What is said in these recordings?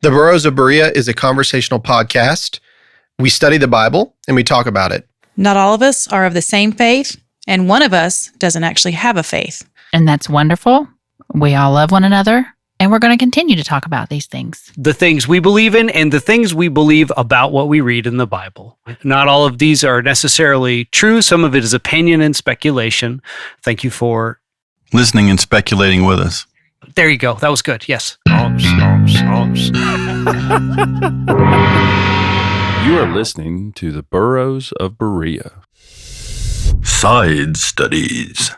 The Burrows of Berea is a conversational podcast. We study the Bible and we talk about it. Not all of us are of the same faith, and one of us doesn't actually have a faith. And that's wonderful. We all love one another, and we're going to continue to talk about these things. The things we believe in and the things we believe about what we read in the Bible. Not all of these are necessarily true. Some of it is opinion and speculation. Thank you for listening and speculating with us. There you go. That was good. Yes. You are listening to the Burrows of Berea. Side studies.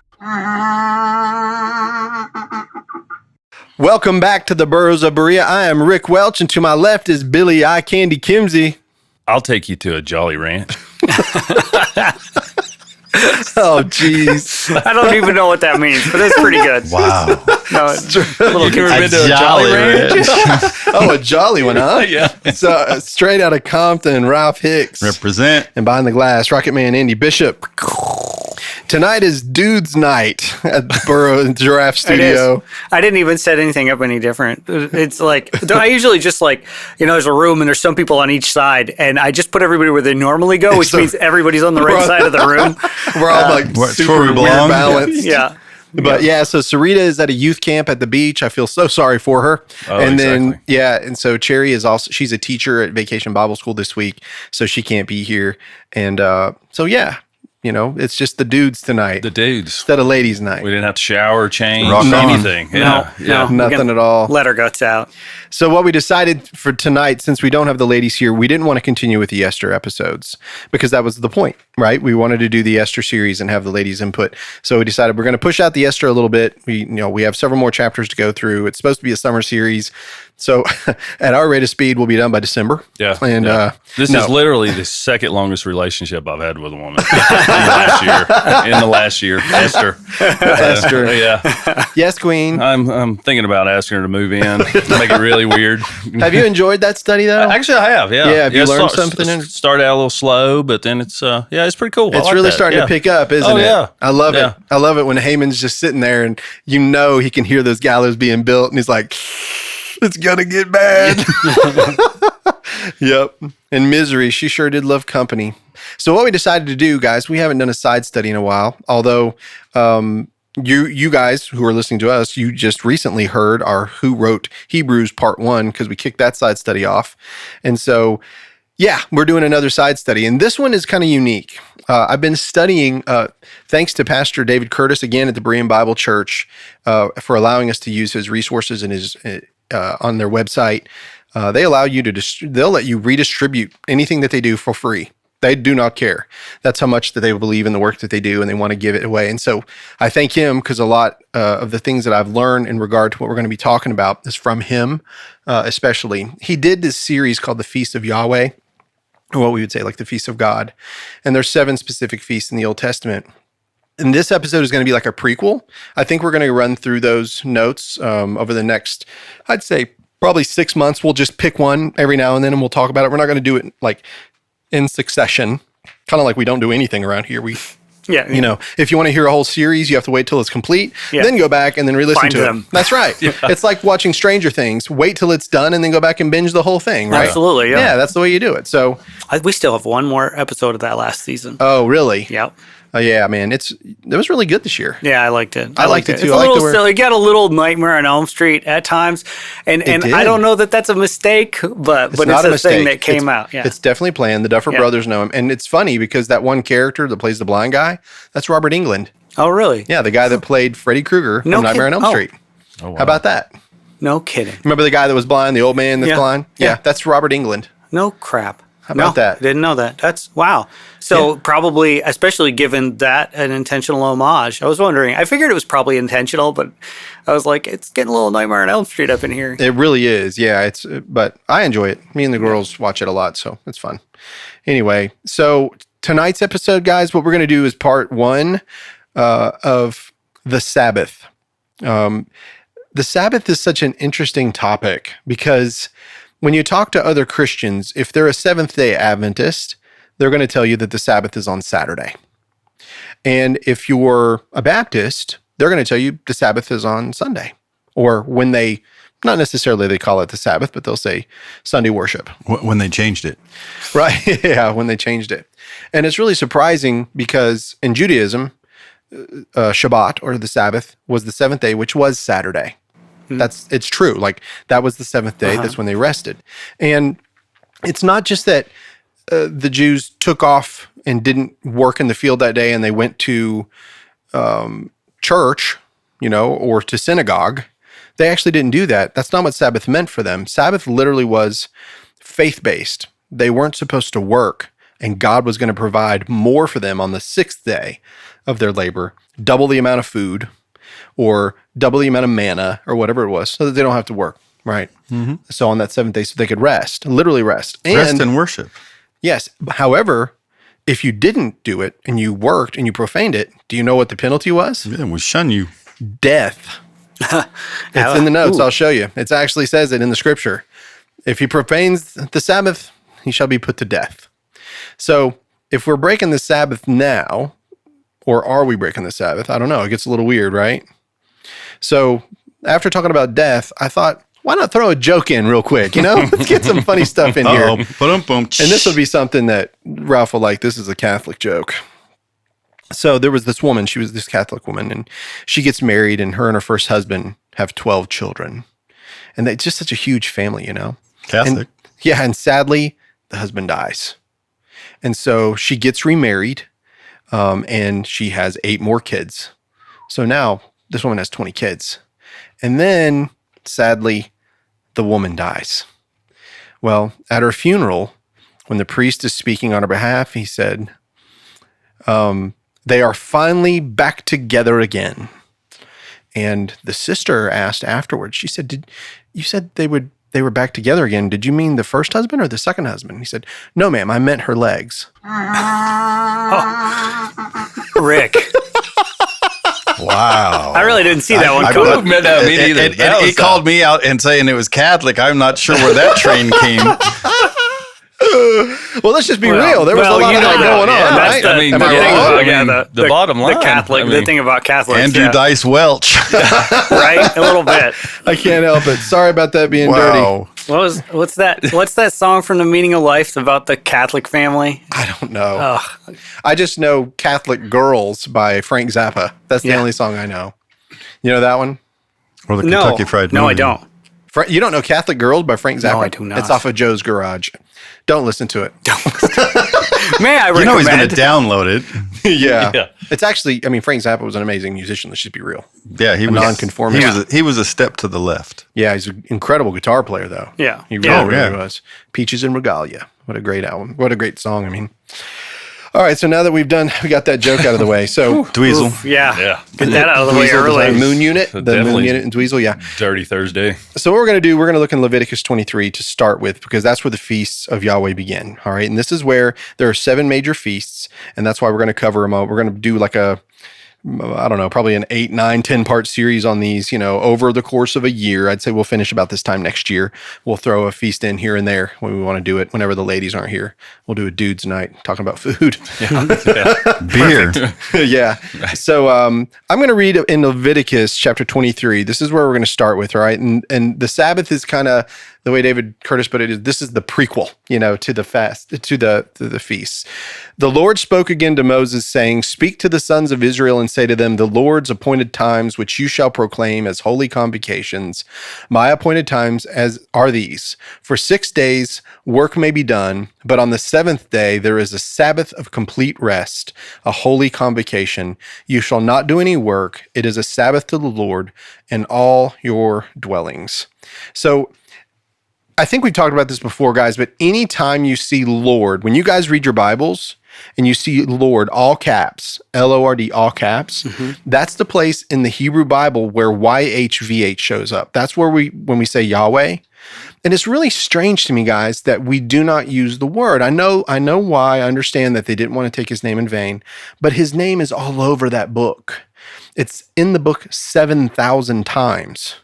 Welcome back to the Burrows of Berea. I am Rick Welch, and to my left is Billy Eye Candy Kimsey. I'll take you to a Jolly Ranch. Oh, jeez. I don't even know what that means, but it's pretty good. Wow. No, You've ever been to a Jolly Ranch? Oh, a jolly one, huh? Yeah. So straight out of Compton, Ralph Hicks. Represent. And behind the glass, Rocket Man Andy Bishop. Tonight is Dude's Night at Burrow Giraffe Studio. I didn't even set anything up any different. It's like, I usually just there's a room and there's some people on each side, and I just put everybody where they normally go, which means everybody's on the right side of the room. We're all super weird balanced. Yeah. But so Sarita is at a youth camp at the beach. I feel so sorry for her. Oh, and exactly. then, and so Cherry is also, she's a teacher at Vacation Bible School this week, so she can't be here. And it's just the dudes tonight. The dudes. Instead of ladies' night. We didn't have to shower, change, Rock on. anything. No. Nothing at all. Let our guts out. So what we decided for tonight, since we don't have the ladies here, we didn't want to continue with the Esther episodes because that was the point, right? We wanted to do the Esther series and have the ladies' input. So we decided we're going to push out the Esther a little bit. We have several more chapters to go through. It's supposed to be a summer series. So at our rate of speed, we'll be done by December. Yeah. And this is literally the second longest relationship I've had with a woman in the last year. Esther. Esther. Yeah. Yes, Queen. I'm thinking about asking her to move in, make it really weird. Have you enjoyed that study though? Actually, I have. Yeah. Yeah. Have you learned something? Started out a little slow, but then it's it's pretty cool. It's really starting to pick up, isn't it? Yeah. I love it. I love it when Haman's just sitting there and he can hear those gallows being built and he's like, it's going to get bad. Yep. And Misery, she sure did love company. So what we decided to do, guys, we haven't done a side study in a while, although you guys who are listening to us, you just recently heard our Who Wrote Hebrews Part 1 because we kicked that side study off. And so, we're doing another side study. And this one is kind of unique. I've been studying, thanks to Pastor David Curtis, again at the Berean Bible Church, for allowing us to use his resources and his on their website. They allow you they'll let you redistribute anything that they do for free. They do not care. That's how much that they believe in the work that they do and they want to give it away. And so I thank him because a lot of the things that I've learned in regard to what we're going to be talking about is from him, especially. He did this series called The Feast of Yahweh, or what we would say like the Feast of God. And there's 7 specific feasts in the Old Testament. And this episode is going to be like a prequel. I think we're going to run through those notes over the next, I'd say, probably 6 months. We'll just pick one every now and then and we'll talk about it. We're not going to do it like in succession, kind of like we don't do anything around here. If you want to hear a whole series, you have to wait till it's complete, then go back and then re-listen to it. That's right. It's like watching Stranger Things. Wait till it's done and then go back and binge the whole thing, right? Absolutely, yeah. Yeah, that's the way you do it. So we still have one more episode of that last season. Oh, really? Yep. Yeah, man, it was really good this year. Yeah, I liked it. I liked it too. It's a little silly. It got a little Nightmare on Elm Street at times, and I don't know that that's a mistake, but it's a thing that came out. Yeah, it's definitely planned. The Duffer Brothers know him, and it's funny because that one character that plays the blind guy, that's Robert Englund. Oh, really? Yeah, the guy that played Freddy Krueger from Nightmare on Elm Street. Oh, wow. How about that? No kidding. Remember the guy that was blind, the old man that's blind? Yeah, that's Robert Englund. No crap. How about that? Didn't know that. That's wow. So probably, especially given that an intentional homage, I was wondering. I figured it was probably intentional, but I was like, it's getting a little Nightmare on Elm Street up in here. It really is. Yeah, but I enjoy it. Me and the girls watch it a lot, so it's fun. Anyway, so tonight's episode, guys, what we're going to do is part 1 of the Sabbath. The Sabbath is such an interesting topic because when you talk to other Christians, if they're a Seventh-day Adventist, they're going to tell you that the Sabbath is on Saturday. And if you're a Baptist, they're going to tell you the Sabbath is on Sunday, or when they Not necessarily they call it the Sabbath, but they'll say Sunday worship. When they changed it. Right. Yeah, when they changed it. And it's really surprising because in Judaism, Shabbat or the Sabbath was the seventh day, which was Saturday. It's true. Like that was the seventh day. That's when they rested. And it's not just that the Jews took off and didn't work in the field that day and they went to church, or to synagogue. They actually didn't do that. That's not what Sabbath meant for them. Sabbath literally was faith-based. They weren't supposed to work, and God was going to provide more for them on the sixth day of their labor, double the amount of food or double the amount of manna or whatever it was, so that they don't have to work, right? Mm-hmm. So on that seventh day, so they could rest, literally rest. Rest and worship. Yes. However, if you didn't do it and you worked and you profaned it, do you know what the penalty was? Yeah, we shun you. Death. It's in the notes. I'll show you. It actually says it in the scripture. If he profanes the Sabbath, he shall be put to death. So if we're breaking the Sabbath now, or are we breaking the Sabbath? I don't know. It gets a little weird, right? So after talking about death, I thought, why not throw a joke in real quick? Let's get some funny stuff in here. And this will be something that Ralph will like. This is a Catholic joke. So there was this woman, she was this Catholic woman, and she gets married, and her first husband have 12 children. And it's just such a huge family, Catholic. And sadly, the husband dies. And so she gets remarried, and she has 8 more kids. So now this woman has 20 kids. And then, sadly, the woman dies. Well, at her funeral, when the priest is speaking on her behalf, he said, they are finally back together again. And the sister asked afterwards, she said, you said they were back together again. Did you mean the first husband or the second husband? He said, no, ma'am, I meant her legs. Rick. Wow. I really didn't see that one I coming. wouldn't admit that me neither. And he called me out and saying it was Catholic. I'm not sure where that train came. Well, let's just be real. There was a lot of that going on, right? Am I wrong? The bottom line. The Catholic, the thing about Catholics. Andrew Dice Welch. Right? A little bit. I can't help it. Sorry about that being dirty. What's that song from The Meaning of Life about the Catholic family? I don't know. I just know Catholic Girls by Frank Zappa. That's the only song I know. You know that one? Or the Kentucky Fried Movie. No, I don't. You don't know Catholic Girls by Frank Zappa? No, I do not. It's off of Joe's Garage. Don't listen to it. May I recommend? You know he's going to download it. Yeah. It's actually, Frank Zappa was an amazing musician. Let's just be real. Yeah, he was nonconformist. He was a step to the left. Yeah, he's an incredible guitar player, though. Yeah. He really was. Peaches and Regalia. What a great album. What a great song, All right, so now that we got that joke out of the way, so Dweezil. Yeah. Get that out of the way early. The Moon Unit and Dweezil, yeah. Dirty Thursday. So what we're going to do, we're going to look in Leviticus 23 to start with, because that's where the feasts of Yahweh begin, all right? And this is where there are 7 major feasts, and that's why we're going to cover them all. We're going to do like probably an 8, 9, 10-part series on these, over the course of a year. I'd say we'll finish about this time next year. We'll throw a feast in here and there when we want to do it, whenever the ladies aren't here. We'll do a dude's night talking about food. Beer. Yeah. So I'm going to read in Leviticus chapter 23. This is where we're going to start with, all right? And the Sabbath is kind of, the way David Curtis put it, this is the prequel, to the fast, to the feasts. The Lord spoke again to Moses, saying, "Speak to the sons of Israel and say to them, the Lord's appointed times, which you shall proclaim as holy convocations, my appointed times as are these. For 6 days work may be done, but on the 7th day there is a Sabbath of complete rest, a holy convocation. You shall not do any work. It is a Sabbath to the Lord in all your dwellings." So I think we've talked about this before, guys, but anytime you see Lord, when you guys read your Bibles and you see Lord, all caps, Lord, all caps, that's the place in the Hebrew Bible where YHVH shows up. That's where when we say Yahweh. And it's really strange to me, guys, that we do not use the word. I know why. I understand that they didn't want to take his name in vain, but his name is all over that book. It's in the book 7,000 times,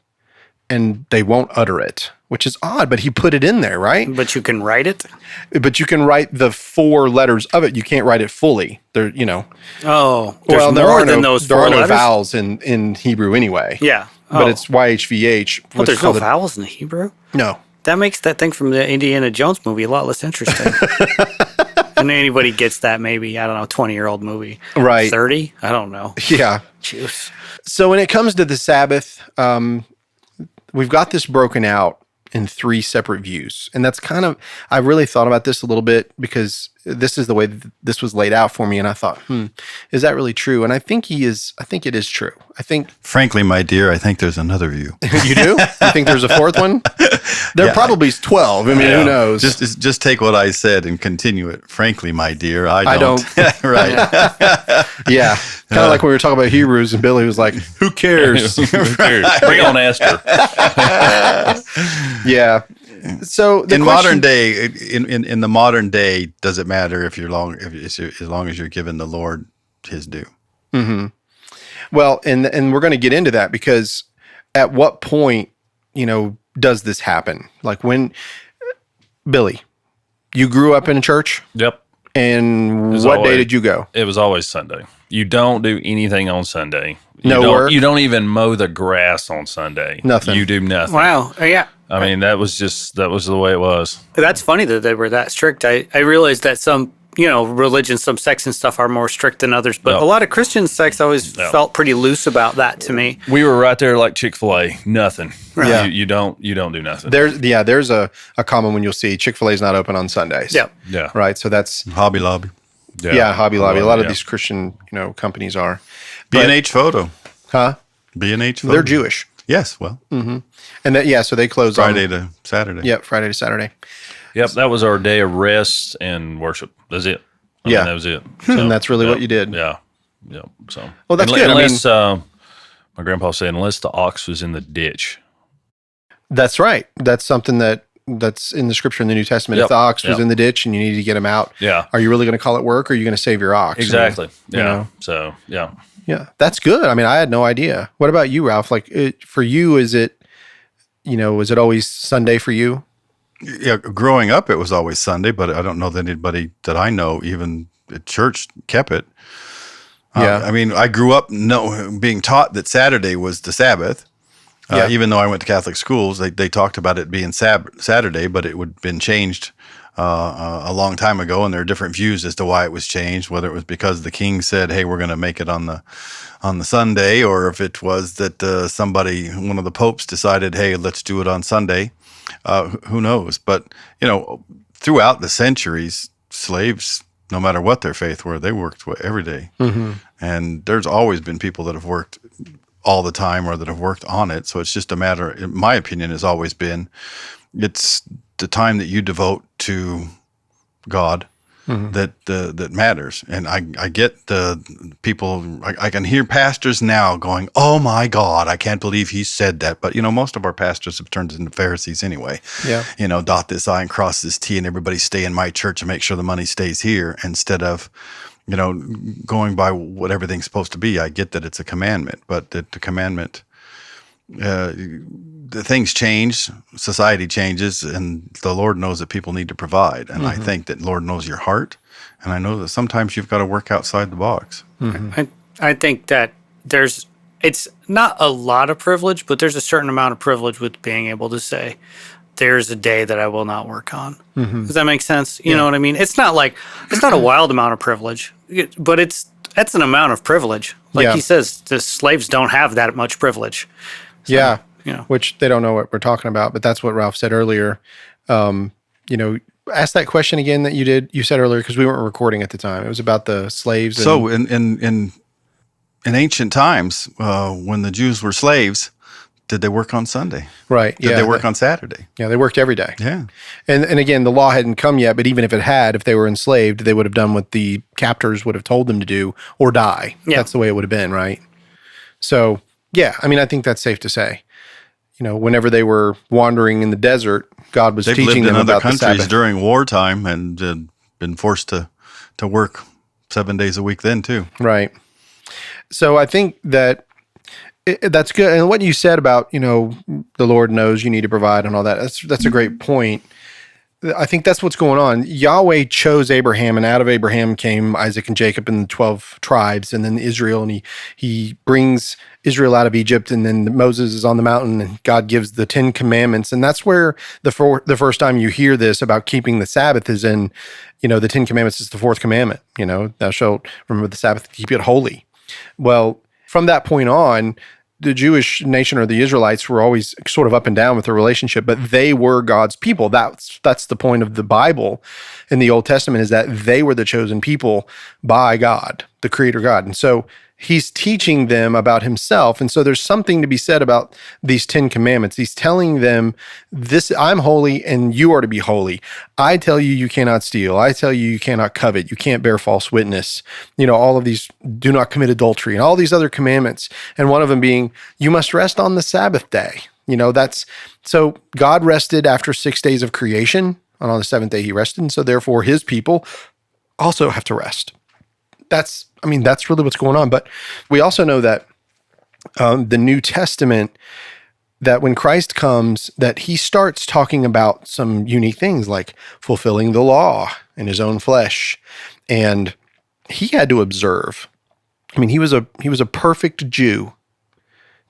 and they won't utter it, which is odd, but he put it in there, right? But you can write it? But you can write the 4 letters of it. You can't write it fully. Oh, there's more than those 4 letters? There are no vowels in Hebrew anyway. Yeah. but it's YHVH. Well, there's no vowels in the Hebrew? No. That makes that thing from the Indiana Jones movie a lot less interesting. And anybody gets that, maybe, I don't know, 20-year-old movie. Right. 30? I don't know. Yeah. Juice. So when it comes to the Sabbath, we've got this broken out in 3 separate views. And that's kind of, I really thought about this a little bit because this is the way that this was laid out for me. And I thought, is that really true? And I think it is true. I think. Frankly, my dear, I think there's another view. You do? You think there's a 4th one? There probably is 12. I mean, who knows? Just take what I said and continue it. Frankly, my dear, I don't. Right. Yeah. Kind of like when we were talking about Hebrews and Billy was like, who cares? Who cares? Bring on Esther. Yeah. So in modern day, in the modern day, does it matter if as long as you're giving the Lord His due? Mm-hmm. Well, and we're going to get into that because at what point, does this happen? Like when, Billy, you grew up in church? Yep. And what day did you go? It was always Sunday. You don't do anything on Sunday. Work? You don't even mow the grass on Sunday. Nothing. You do nothing. Wow. Yeah. I mean, that was the way it was. That's funny that they were that strict. I realized that some, religions, some sects and stuff are more strict than others, but a lot of Christian sects always felt pretty loose about that to me. We were right there like Chick-fil-A, nothing. Right. Yeah. You don't do nothing. There's a common one you'll see. Chick-fil-A is not open on Sundays. Yeah. Yeah. Right. So that's Hobby Lobby. Yeah, Hobby Lobby. A lot of these Christian, companies are. B&H Photo. Huh? B&H Photo. They're Jewish. Yes, well. Mm-hmm. And so they close Friday to Saturday. Yep, Friday to Saturday. Yep, that was our day of rest and worship. That's it. I mean, that was it. So, and that's really what you did. Yeah. Yep. So. Well, that's good. Unless, my grandpa said, unless the ox was in the ditch. That's right. That's something that's in the scripture in the New Testament. Yep. If the ox was in the ditch and you need to get him out, are you really going to call it work or are you going to save your ox? Exactly. And, So, yeah. Yeah, that's good. I mean, I had no idea. What about you, Ralph? Like, for you, is it always Sunday for you? Yeah, growing up, it was always Sunday, but I don't know that anybody that I know, even at church, kept it. I mean, I grew up being taught that Saturday was the Sabbath. Even though I went to Catholic schools, they talked about it being Saturday, but it would have been changed a long time ago, and there are different views as to why it was changed, whether it was because the king said, hey, we're going to make it on the Sunday, or if it was that one of the popes decided, hey, let's do it on Sunday. Who knows? But, throughout the centuries, slaves, no matter what their faith were, they worked every day. Mm-hmm. And there's always been people that have worked all the time or that have worked on it. So it's just a matter, in my opinion, has always been, it's the time that you devote to God that matters. And I get the people, I can hear pastors now going, oh my God, I can't believe he said that. But, most of our pastors have turned into Pharisees anyway. Yeah. Dot this I and cross this T and everybody stay in my church and make sure the money stays here instead of, going by what everything's supposed to be. I get that it's a commandment, but the commandment, the things change, society changes, and the Lord knows that people need to provide. And I think that Lord knows your heart, and I know that sometimes you've got to work outside the box. Mm-hmm. I think that it's not a lot of privilege, but there's a certain amount of privilege with being able to say, there's a day that I will not work on. Mm-hmm. Does that make sense? You know what I mean? It's not a wild amount of privilege, but that's an amount of privilege. Like he says, the slaves don't have that much privilege. So, which they don't know what we're talking about, but that's what Ralph said earlier. Ask that question again that you said earlier, because we weren't recording at the time. It was about the slaves. So in ancient times, when the Jews were slaves, did they work on Sunday? Right. Did they work on Saturday? Yeah, they worked every day. Yeah. And again, the law hadn't come yet, but even if it had, if they were enslaved, they would have done what the captors would have told them to do or die. Yeah. That's the way it would have been, right? So, yeah, I mean, I think that's safe to say. Whenever they were wandering in the desert, God was teaching them about the Sabbath. They've lived in other countries during wartime and been forced to work 7 days a week then too. Right. So I think that that's good. And what you said about, the Lord knows you need to provide and all that, that's a great point. I think that's what's going on. Yahweh chose Abraham, and out of Abraham came Isaac and Jacob and the 12 tribes, and then Israel, and he brings Israel out of Egypt, and then Moses is on the mountain, and God gives the 10 commandments. And that's where the first time you hear this about keeping the Sabbath is in, the 10 commandments is the fourth commandment. Thou shalt remember the Sabbath to keep it holy. Well, from that point on, the Jewish nation or the Israelites were always sort of up and down with their relationship, but they were God's people. That's the point of the Bible in the Old Testament, is that they were the chosen people by God, the Creator God. And so he's teaching them about himself. And so there's something to be said about these 10 commandments. He's telling them, I'm holy and you are to be holy. I tell you, you cannot steal. I tell you, you cannot covet. You can't bear false witness. All of these, do not commit adultery, and all these other commandments. And one of them being, you must rest on the Sabbath day. So God rested after 6 days of creation, and on the seventh day he rested. And so therefore his people also have to rest. That's really what's going on. But we also know that the New Testament, that when Christ comes, that he starts talking about some unique things like fulfilling the law in his own flesh. And he had to observe. He was a perfect Jew.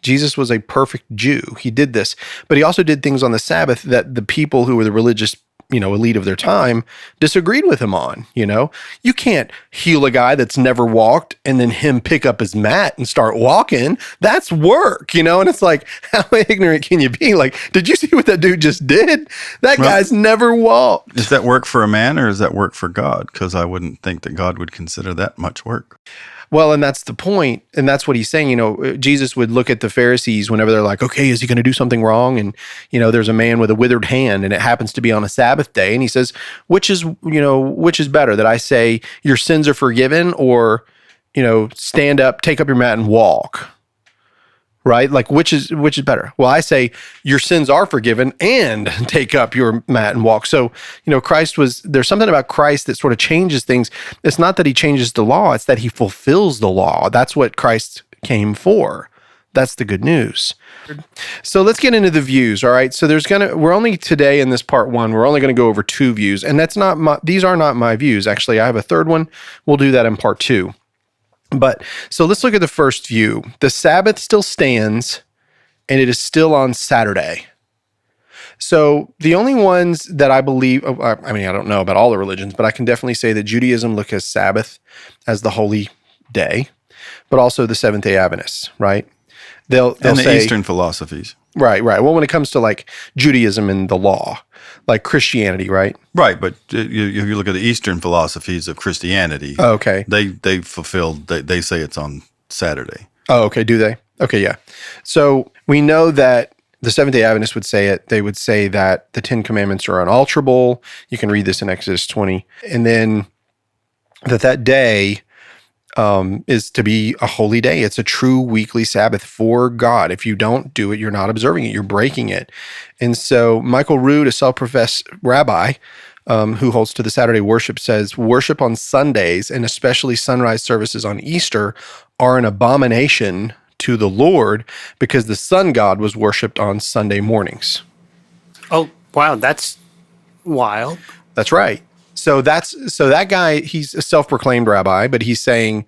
Jesus was a perfect Jew. He did this, but he also did things on the Sabbath that the people who were the religious elite of their time disagreed with him on. You can't heal a guy that's never walked and then him pick up his mat and start walking. That's work, and it's like, how ignorant can you be? Like, did you see what that dude just did? That guy's never walked. Is that work for a man or is that work for God? Because I wouldn't think that God would consider that much work. Well, and that's the point. And that's what he's saying. Jesus would look at the Pharisees whenever they're like, okay, is he going to do something wrong? And, there's a man with a withered hand and it happens to be on a Sabbath day. And he says, which is better, that I say your sins are forgiven, or, stand up, take up your mat and walk? Right? Like, which is better? Well, I say your sins are forgiven and take up your mat and walk. So, there's something about Christ that sort of changes things. It's not that he changes the law, it's that he fulfills the law. That's what Christ came for. That's the good news. So let's get into the views. All right. So we're only today in this part one, we're only going to go over 2 views, and these are not my views. Actually, I have a third one. We'll do that in part 2. But so let's look at the first view. The Sabbath still stands, and it is still on Saturday. So the only ones that I believe, I don't know about all the religions, but I can definitely say that Judaism look at Sabbath as the holy day, but also the Seventh-day Adventists, right? They'll say Eastern philosophies. Right. Well, when it comes to like Judaism and the law, like Christianity, right? Right, but if you look at the Eastern philosophies of Christianity, okay, they fulfilled. They say it's on Saturday. Oh, okay. Do they? Okay, yeah. So we know that the Seventh-day Adventists would say it. They would say that the 10 Commandments are unalterable. You can read this in Exodus 20, and then that day is to be a holy day. It's a true weekly Sabbath for God. If you don't do it, you're not observing it. You're breaking it. And so Michael Rood, a self-professed rabbi who holds to the Saturday worship, says worship on Sundays, and especially sunrise services on Easter, are an abomination to the Lord because the sun god was worshipped on Sunday mornings. Oh, wow. That's wild. That's right. So that guy, he's a self-proclaimed rabbi, but he's saying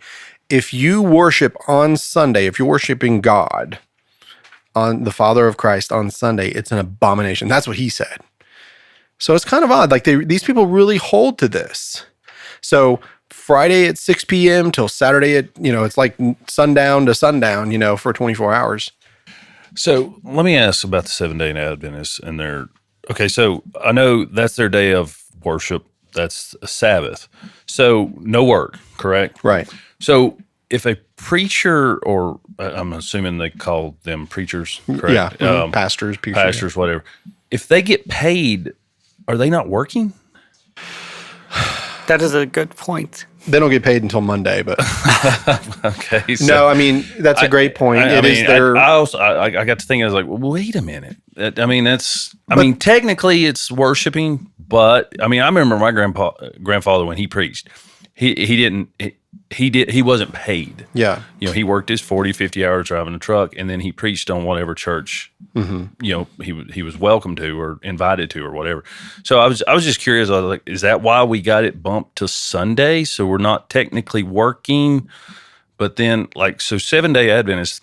if you worship on Sunday, if you're worshiping God, on the Father of Christ on Sunday, it's an abomination. That's what he said. So it's kind of odd. Like these people really hold to this. So Friday at 6 p.m. till Saturday at, it's like sundown to sundown, for 24 hours. So let me ask about the 7-day Adventists and okay, so I know that's their day of worship. That's a Sabbath. So no work, correct? Right. So if a preacher, or I'm assuming they call them preachers, correct? Yeah, pastors, preachers, whatever. If they get paid, are they not working? That is a good point. They don't get paid until Monday, but okay. So, no, that's a great point. I got to thinking, I was like, well, wait a minute. I mean, technically it's worshiping, but I mean, I remember my grandfather when he preached, he wasn't paid. Yeah. You know, he worked his 40, 50 hours driving a truck, and then he preached on whatever church, you know, he was welcome to or invited to or whatever. So I was just curious. I was like, is that why we got it bumped to Sunday? So we're not technically working, but then so 7-Day Adventists,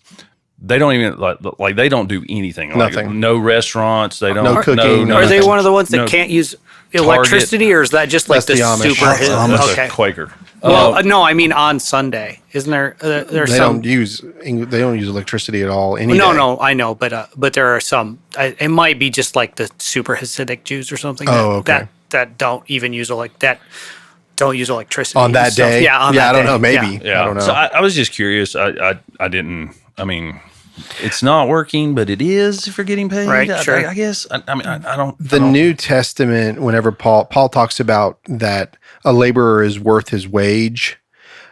they don't even like they don't do anything. Nothing. No restaurants. They don't. No cooking, no Are they nothing. one of the ones that can't use electricity, or is that just like That's the the Amish. super? That's That's Okay. a Quaker. Well, no, I mean on Sunday. Isn't there? There's They some. don't use electricity at all. Any No, day. no, I know, but there are some. It might be just like the super Hasidic Jews or something. Oh, okay. That don't even use don't use electricity On and that stuff. day. Yeah, on I that don't day. know. Maybe. Yeah. I don't know. So I was just curious. I didn't. I mean, it's not working, but it is if you're getting paid. Right, sure. I guess. I mean, I don't. The I don't- New Testament, whenever Paul talks about that a laborer is worth his wage,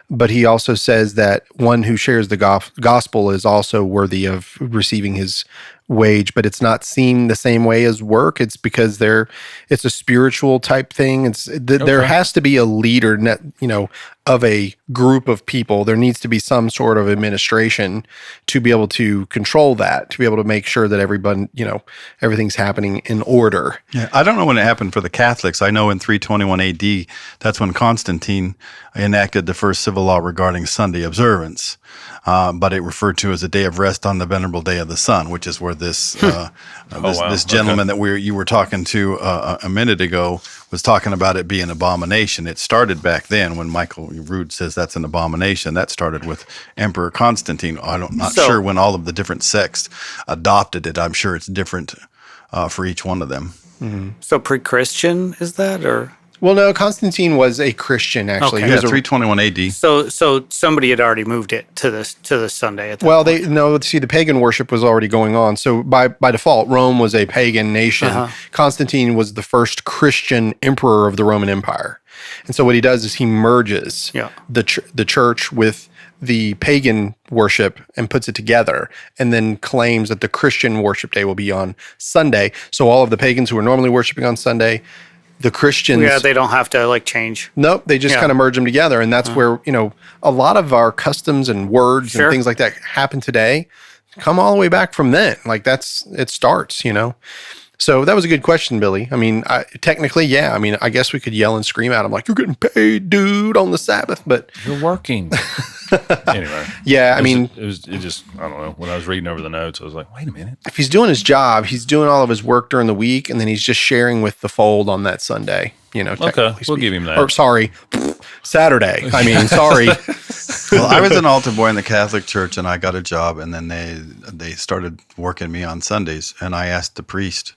but he also says that one who shares the gospel is also worthy of receiving his wage, but it's not seen the same way as work. It's because it's a spiritual type thing. There has to be a leader, of a group of people. There needs to be some sort of administration to be able to control that, to be able to make sure that everybody, everything's happening in order. Yeah, I don't know when it happened for the Catholics. I know in 321 AD, that's when Constantine enacted the first civil law regarding Sunday observance. But it referred to as a day of rest on the venerable day of the sun, which is where this this gentleman that you were talking to a minute ago was talking about it being an abomination. It started back then when Michael Rood says that's an abomination. That started with Emperor Constantine. Not sure when all of the different sects adopted it. I'm sure it's different for each one of them. So pre-Christian is that or? Well, no, Constantine was a Christian, actually. Okay. He Yeah, was 321 AD. So somebody had already moved it to the Sunday at that Well, point. the pagan worship was already going on. So by default, Rome was a pagan nation. Constantine was the first Christian emperor of the Roman Empire. And so what he does is he merges the church with the pagan worship and puts it together, and then claims that the Christian worship day will be on Sunday. So all of the pagans who are normally worshiping on Sunday, the Christians, they don't have to change. nope, they just kind of merge them together. And that's where, a lot of our customs and words and things like that happen today, come all the way back from then. Like it starts, So that was a good question, Billy. I mean, technically, yeah. I mean, I guess we could yell and scream at him like, you're getting paid, dude, on the Sabbath, but You're working. Anyway. yeah, I mean, it just, I don't know. When I was reading over the notes, I was like, wait a minute. if he's doing his job, he's doing all of his work during the week, and then he's just sharing with the fold on that Sunday, Okay, we'll give him that. Or sorry, Saturday. I mean, sorry. Well, I was an altar boy in the Catholic Church, and I got a job, and then they started working me on Sundays, and I asked the priest,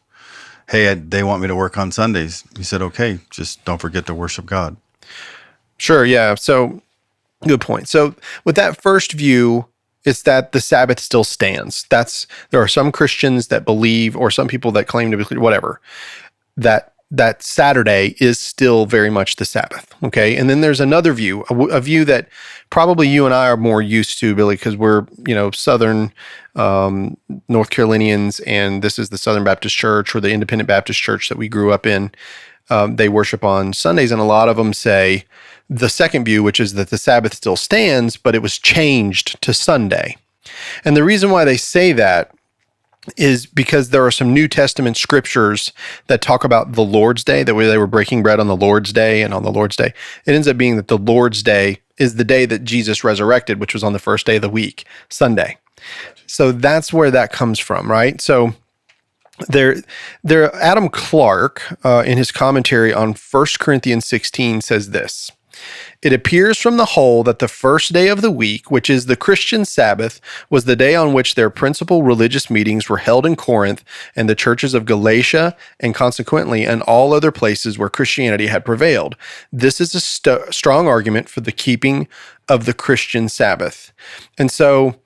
hey, they want me to work on Sundays. He said, okay, just don't forget to worship God. Sure, yeah. So, good point. So, with that first view, it's that the Sabbath still stands. There are some Christians that believe, or some people that claim to be, whatever, that Saturday is still very much the Sabbath. Okay, and then there's another view, a view that probably you and I are more used to, Billy, because we're Southern North Carolinians, and this is the Southern Baptist Church or the Independent Baptist Church that we grew up in. They worship on Sundays, and a lot of them say the second view, which is that the Sabbath still stands, but it was changed to Sunday. And the reason why they say that is because there are some New Testament scriptures that talk about the Lord's Day, that they were breaking bread on the Lord's Day, and on the Lord's Day, it ends up being that the Lord's Day is the day that Jesus resurrected, which was on the first day of the week, Sunday. So that's where that comes from, right? So Adam Clark, in his commentary on 1 Corinthians 16, says this: it appears from the whole that the first day of the week, which is the Christian Sabbath, was the day on which their principal religious meetings were held in Corinth and the churches of Galatia, and consequently in all other places where Christianity had prevailed. This is a strong argument for the keeping of the Christian Sabbath. And so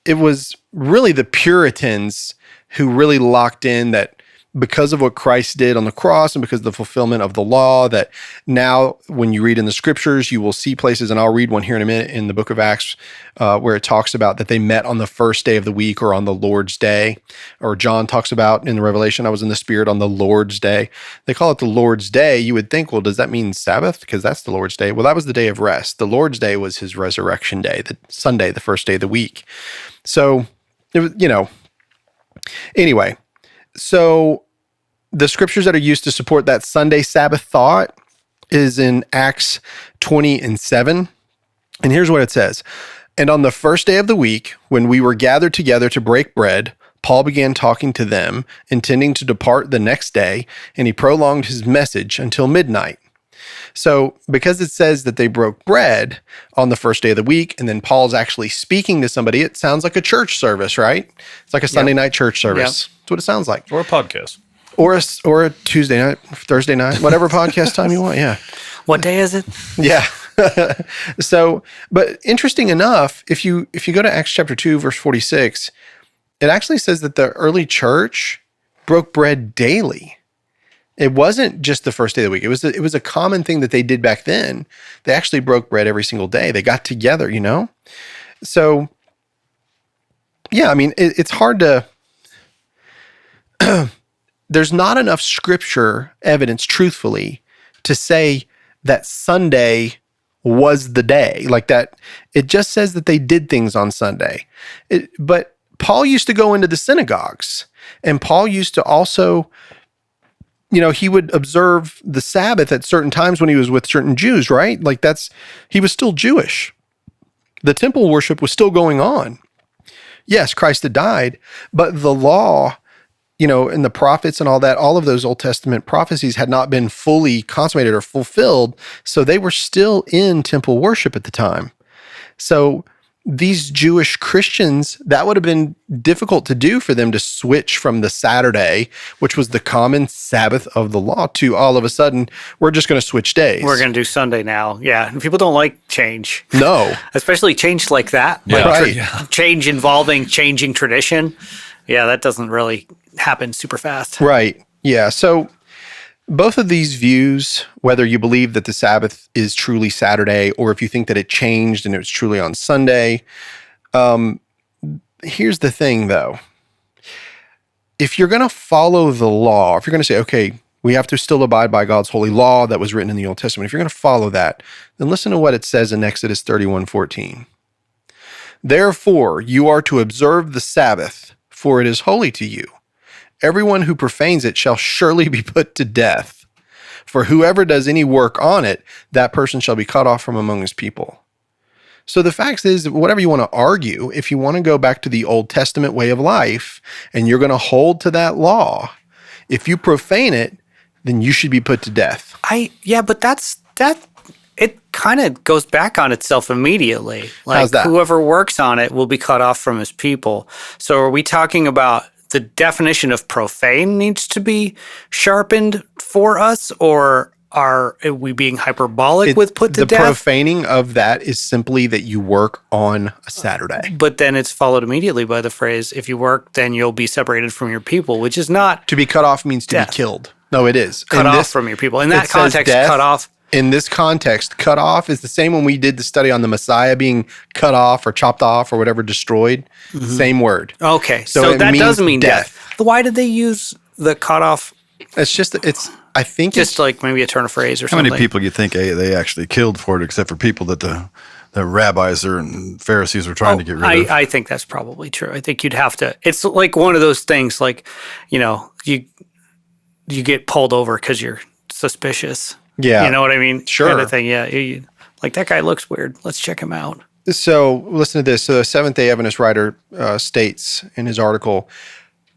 it was really the Puritans who really locked in that because of what Christ did on the cross and because of the fulfillment of the law, that now when you read in the scriptures, you will see places, and I'll read one here in a minute in the book of Acts, where it talks about that they met on the first day of the week or on the Lord's day. Or John talks about in the Revelation, I was in the Spirit on the Lord's day. They call it the Lord's day. You would think, well, does that mean Sabbath? Because that's the Lord's day. Well, that was the day of rest. The Lord's day was his resurrection day, the Sunday, the first day of the week. So, it was, anyway, so the scriptures that are used to support that Sunday Sabbath thought is in Acts 20:7. And here's what it says. And on the first day of the week, when we were gathered together to break bread, Paul began talking to them, intending to depart the next day, and he prolonged his message until midnight. So because it says that they broke bread on the first day of the week, and then Paul's actually speaking to somebody, it sounds like a church service, right? It's like a Sunday night church service. That's what it sounds like. Or a podcast. Or a Tuesday night, Thursday night, whatever podcast time you want. Yeah. What day is it? Yeah. So, but interesting enough, if you go to Acts chapter 2, verse 46, it actually says that the early church broke bread daily. It wasn't just the first day of the week. It was a common thing that they did back then. They actually broke bread every single day. They got together, So, yeah, I mean, it's hard to... There's not enough scripture evidence, truthfully, to say that Sunday was the day. Like that, it just says that they did things on Sunday. But Paul used to go into the synagogues, and Paul used to also... he would observe the Sabbath at certain times when he was with certain Jews, right? Like he was still Jewish. The temple worship was still going on. Yes, Christ had died, but the law, and the prophets and all that, all of those Old Testament prophecies had not been fully consummated or fulfilled. So they were still in temple worship at the time. So these Jewish Christians, that would have been difficult to do for them to switch from the Saturday, which was the common Sabbath of the law, to all of a sudden, we're just going to switch days. We're going to do Sunday now. Yeah. And people don't like change. No. Especially change like that. Yeah. Right. Change involving changing tradition. Yeah, that doesn't really happen super fast. Right. Yeah. So both of these views, whether you believe that the Sabbath is truly Saturday or if you think that it changed and it was truly on Sunday, here's the thing, though. If you're going to follow the law, if you're going to say, okay, we have to still abide by God's holy law that was written in the Old Testament, if you're going to follow that, then listen to what it says in Exodus 31:14. Therefore, you are to observe the Sabbath, for it is holy to you. Everyone who profanes it shall surely be put to death. For whoever does any work on it, that person shall be cut off from among his people. So the fact is, whatever you want to argue, if you want to go back to the Old Testament way of life, and you're going to hold to that law, if you profane it, then you should be put to death. But that it kind of goes back on itself immediately. Like How's that? Whoever works on it will be cut off from his people. So are we talking about the definition of profane needs to be sharpened for us, or are we being hyperbolic with put to death? The profaning of that is simply that you work on a Saturday. But then it's followed immediately by the phrase, if you work, then you'll be separated from your people, which is not... To be cut off means to death. Be killed. No, it is. Cut off from your people. In that context, cut off... In this context, cut off is the same when we did the study on the Messiah being cut off or chopped off or whatever, destroyed. Mm-hmm. Same word. Okay, so that does mean death. Why did they use the cut off? I think just like maybe a turn of phrase or something. How many people you think they actually killed for it, except for people that the rabbis and Pharisees were trying to get rid of? I think that's probably true. I think you'd have to. It's like one of those things, like you get pulled over because you're suspicious. Yeah. You know what I mean? Sure. Kind of thing. Yeah. Like, that guy looks weird. Let's check him out. So listen to this. So the Seventh-day Adventist writer states in his article,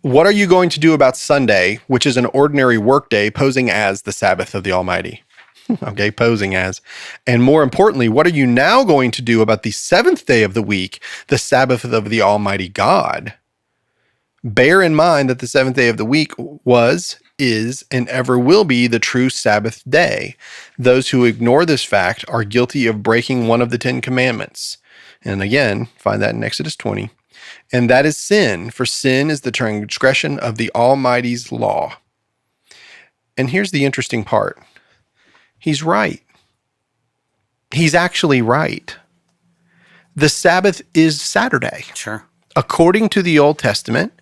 what are you going to do about Sunday, which is an ordinary workday posing as the Sabbath of the Almighty? Okay, posing as. And more importantly, what are you now going to do about the seventh day of the week, the Sabbath of the Almighty God? Bear in mind that the seventh day of the week was, is, and ever will be the true Sabbath day. Those who ignore this fact are guilty of breaking one of the 10 commandments. And again, find that in Exodus 20. And that is sin, for sin is the transgression of the Almighty's law. And here's the interesting part. He's right. He's actually right. The Sabbath is Saturday. Sure. According to the Old Testament,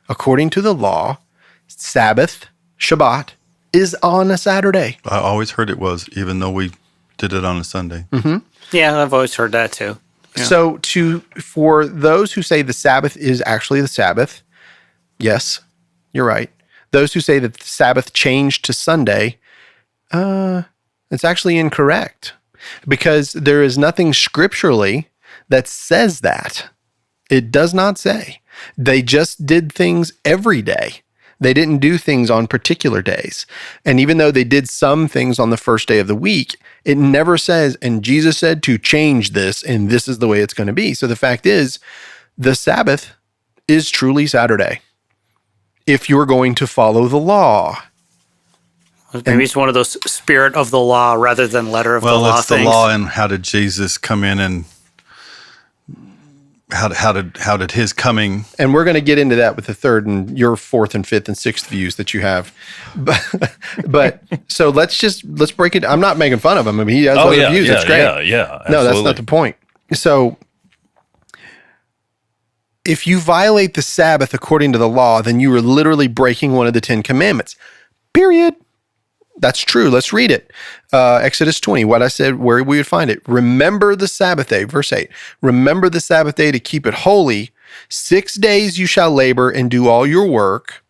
according to the law, Sabbath, Shabbat, is on a Saturday. I always heard it was, even though we did it on a Sunday. Yeah, I've always heard that too. Yeah. So for those who say the Sabbath is actually the Sabbath, yes, you're right. Those who say that the Sabbath changed to Sunday, it's actually incorrect, because there is nothing scripturally that says that. It does not say. They just did things every day. They didn't do things on particular days. And even though they did some things on the first day of the week, it never says, and Jesus said to change this, and this is the way it's going to be. So the fact is, the Sabbath is truly Saturday if you're going to follow the law. Maybe it's one of those spirit of the law rather than letter of the law Well, it's the things. law, and how did Jesus come in, and how did his coming? And we're going to get into that with the third and your fourth and fifth and sixth views that you have. But so let's break it. I'm not making fun of him. I mean, he has other views. That's great. Yeah. No, that's absolutely. not the point. So if you violate the Sabbath according to the law, then you are literally breaking one of the 10 commandments. Period. That's true. Let's read it. Exodus 20, what I said, where we would find it. Remember the Sabbath day, verse 8. Remember the Sabbath day to keep it holy. 6 days you shall labor and do all your work.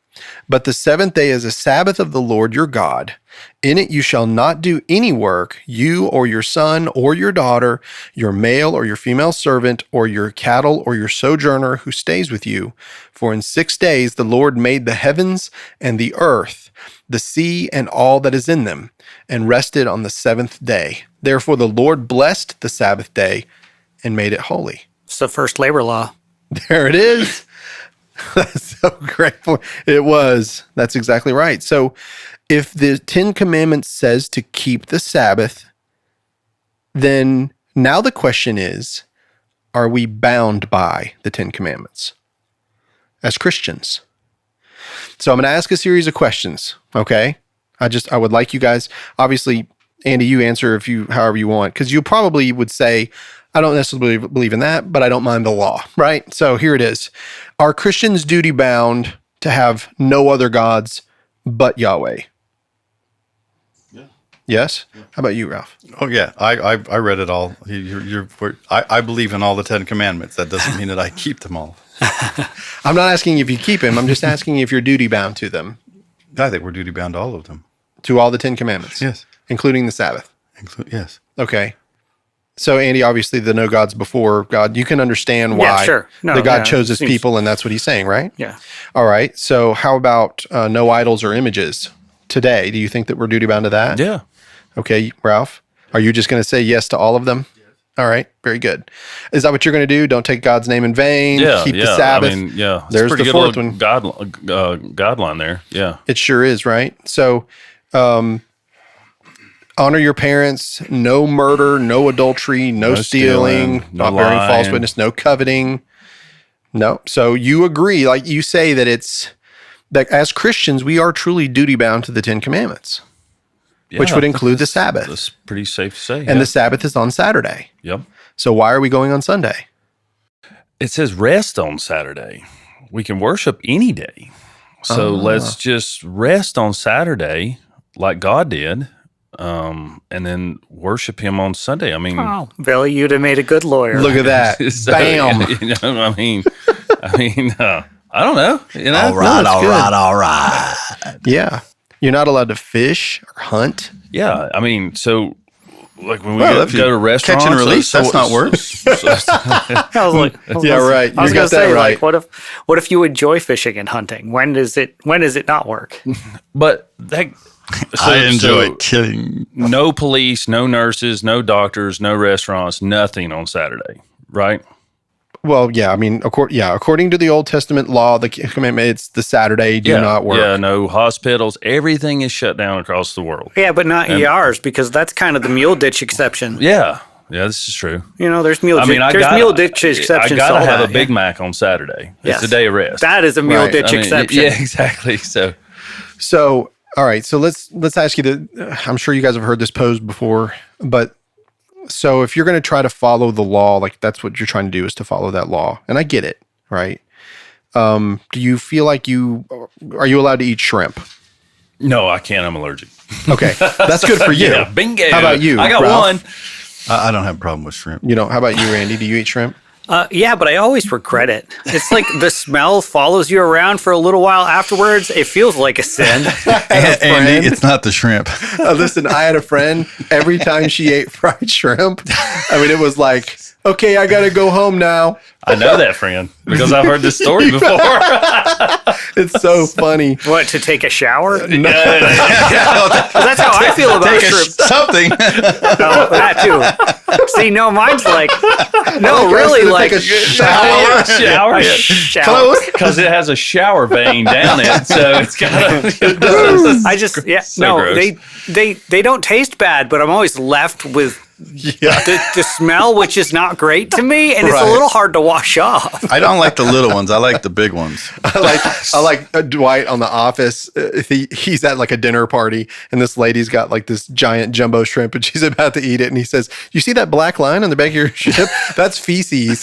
But the seventh day is a Sabbath of the Lord your God. In it you shall not do any work, you or your son or your daughter, your male or your female servant, or your cattle or your sojourner who stays with you. For in 6 days the Lord made the heavens and the earth, the sea and all that is in them, and rested on the seventh day. Therefore the Lord blessed the Sabbath day and made it holy. It's the first labor law. There it is. That's so grateful. It was. That's exactly right. So if the 10 Commandments says to keep the Sabbath, then now the question is, are we bound by the 10 Commandments as Christians? So I'm going to ask a series of questions, okay? I would like you guys, obviously, Andy, you answer however you want, because you probably would say, I don't necessarily believe in that, but I don't mind the law, right? So here it is. Are Christians duty bound to have no other gods but Yahweh? Yeah. Yes? How about you, Ralph? Oh yeah, I read it all. I believe in all the 10 Commandments. That doesn't mean that I keep them all. I'm not asking if you keep them. I'm just asking if you're duty bound to them, I think we're duty bound to all of them. to all the 10 Commandments. Yes. Including the Sabbath. Yes. Okay. So, Andy, obviously the no gods before God, you can understand why sure. No, the God yeah, chose his seems- people, and that's what he's saying, right? Yeah. All right. So how about no idols or images today? Do you think that we're duty bound to that? Yeah. Okay, Ralph, are you just going to say yes to all of them? Yes. All right. Very good. Is that what you're going to do? Don't take God's name in vain. Yeah. Keep yeah. the Sabbath. I mean, yeah. It's There's pretty the good fourth little one. guideline there. Yeah. It sure is, right? So, honor your parents, no murder, no adultery, no stealing, no not bearing false lying. witness, no coveting. No. So you agree, like you say, that it's that as Christians, we are truly duty bound to the 10 Commandments, which Yeah, would include the Sabbath. That's pretty safe to say. And the Sabbath is on Saturday. Yep. So why are we going on Sunday? It says rest on Saturday. We can worship any day. So let's just rest on Saturday like God did, and then worship him on Sunday. I mean, Billy, you'd have made a good lawyer. Look at that. so, Bam. you know, I mean, I don't know. You know, all right. Yeah. You're not allowed to fish or hunt. Yeah, I mean, so like when we Well, if you go to restaurants, catch and release, that's not work. I was like, Yeah, right. I was You going got to that say, right. like, what if you enjoy fishing and hunting? When does it not work? but that I enjoy so killing. no police, no nurses, no doctors, no restaurants, nothing on Saturday, right? Well, yeah. I mean, according to the Old Testament law, the commandment, it's the Saturday, do not work. Yeah, no hospitals. Everything is shut down across the world. Yeah, but not ERs because that's kind of the mule ditch exception. Yeah, this is true. You know, there's mule I mean, mule ditch exceptions. I gotta to all have that, a Big yeah. Mac on Saturday. Yes. It's a day of rest. That is a mule Right. ditch I mean, exception. Yeah, exactly. So So All right, so let's ask you I'm sure you guys have heard this posed before, but so if you're going to try to follow the law, like that's what you're trying to do is to follow that law, and I get it, right? Do you feel like are you allowed to eat shrimp? No, I can't. I'm allergic. Okay, that's good for you. Yeah, bingo. How about you? I got Ralph? one. I don't have a problem with shrimp. You don't. How about you, Randy? Do you eat shrimp? Yeah, but I always regret it. It's like the smell follows you around for a little while afterwards. It feels like a sin. Andy, it's not the shrimp. Listen, I had a friend, every time she ate fried shrimp, I mean, it was like, okay, I got to go home now. I know that friend because I've heard this story before. It's so funny. What, to take a shower? No. That's how I feel about shrimp. Something. Oh, that too. See, no, mine's like, no, really, like Take a shower. Shower. shower. Because it has a shower vein down it, so it's got a. I just, yeah, So no, gross. they don't taste bad, but I'm always left with Yeah. the smell, which is not great to me, and it's Right. a little hard to wash off. I don't like the little ones. I like the big ones. I like Dwight on The Office. He's at like a dinner party, and this lady's got like this giant jumbo shrimp, and she's about to eat it, and he says, "You see that black line on the back of your ship? That's feces."